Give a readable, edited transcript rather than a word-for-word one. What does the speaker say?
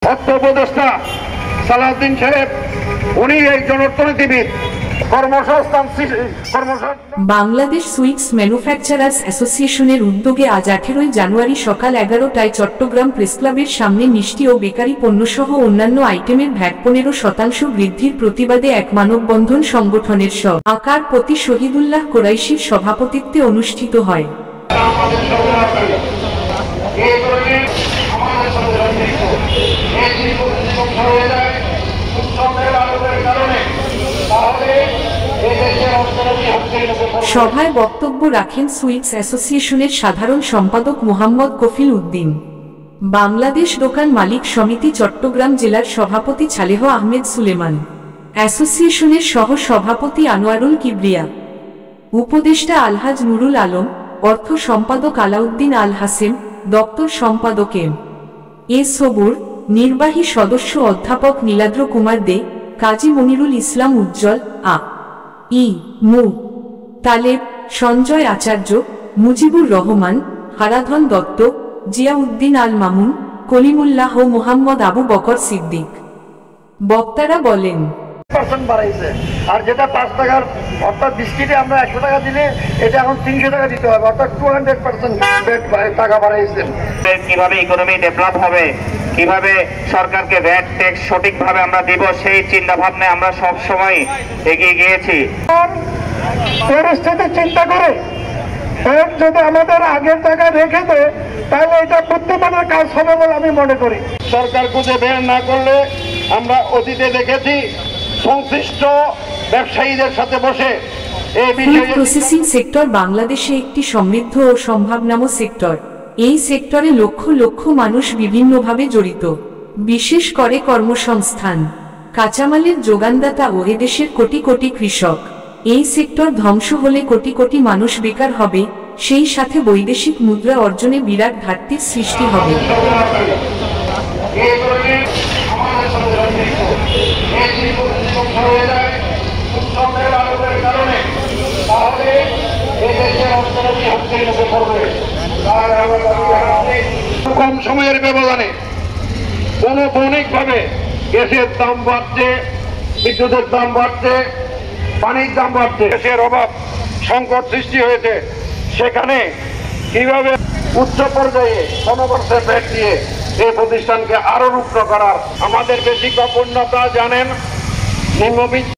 অর্থ উপদেষ্টা সালাউদ্দিন সাহেব উনি একজন অর্থনীতিবিদ। বাংলাদেশ সুইটস ম্যানুফ্যাকচারার্স অ্যাসোসিয়েশনের উদ্যোগে আজ 18 জানুয়ারি সকাল 11টায় চট্টগ্রাম প্রেসক্লাবের সামনে মিষ্টি ও বেকারি পণ্যসহ অন্যান্য আইটেমের ভ্যাট 15% বৃদ্ধির প্রতিবাদে এক মানববন্ধন সংগঠনের আকার প্রতি শহীদুল্লাহ কোরাইশির সভাপতিত্বে অনুষ্ঠিত হয়। সভায় বক্তব্য রাখেন সুইটস অ্যাসোসিয়েশনের সাধারণ সম্পাদক মোহাম্মদ কফিল উদ্দিন, বাংলাদেশ দোকান মালিক সমিতি চট্টগ্রাম জেলার সভাপতি ছালেহ আহমেদ সুলেমান, অ্যাসোসিয়েশনের সহ সভাপতি আনোয়ারুল কিবরিয়া, উপদেষ্টা আলহাজ নুরুল আলম, অর্থ সম্পাদক আলাউদ্দিন আল হাসেম, দপ্তর সম্পাদক এ সবুর, নির্বাহী সদস্য অধ্যাপক নীলাদ্র কুমার দে, কাজী মনিরুল ইসলাম উজ্জ্বল, মু তালেব, সঞ্জয় আচার্য, মুজিবুর রহমান, হারাধন দত্ত, জিয়াউদ্দিন আল মামুন, কলিমুল্লাহ ও মোহাম্মদ আবু বকর সিদ্দিক। বক্তারা বলেন, আর যেটা 5 টাকার অর্থাৎ বিস্কিটে আমরা 100 টাকা দিলে এটা এখন 300 টাকা দিতে হবে, অর্থাৎ 200% টাকা বাড়াইছেন। কিভাবে ইকোনমি ডেভেলপ হবে, কিভাবে সরকারকে ভ্যাট ট্যাক্স সঠিকভাবে আমরা দিব, সেই চিন্তা ভাবনায় আমরা সব সময় এগিয়ে গিয়েছি। পরিস্থিতি চিন্তা করে যদি আমাদের আগের টাকা রেখে দেয় তাহলে এটা বুদ্ধিমানের কাজ হবে বলে আমি মনে করি। সরকার খুঁজে বের না করলে আমরা অতীতে দেখেছি সংশ্লিষ্ট ব্যবসায়ীদের সাথে বসে এই বিষয়ে। প্রসেসিং সেক্টর বাংলাদেশে একটি সমৃদ্ধ ও সম্ভাবনাময় সেক্টর। এই সেক্টরে লক্ষ লক্ষ মানুষ বিভিন্নভাবে জড়িত, বিশেষ করে কর্মসংস্থান, কাঁচামালের যোগানদাতা ও এদেশের কোটি কোটি কৃষক। এই সেক্টর ধ্বংস হলে কোটি কোটি মানুষ বেকার হবে, সেই সাথে বৈদেশিক মুদ্রা অর্জনে বিরাট ঘাটতির সৃষ্টি হবে। কম সময়ের ব্যবধানে অনুভৌমিকভাবে গ্যাসের দাম বাড়ছে, বিদ্যুতের দাম বাড়ছে, পানির দাম বাড়ছে, গ্যাসের অভাব সংকট সৃষ্টি হয়েছে। সেখানে কিভাবে উচ্চ পর্যায়ে 100% ভ্যাট দিয়ে এই প্রতিষ্ঠানকে আরো রুগ্ন করার আমাদের বেশি গোপনীয়তা জানেন। নিম্নবিত্ত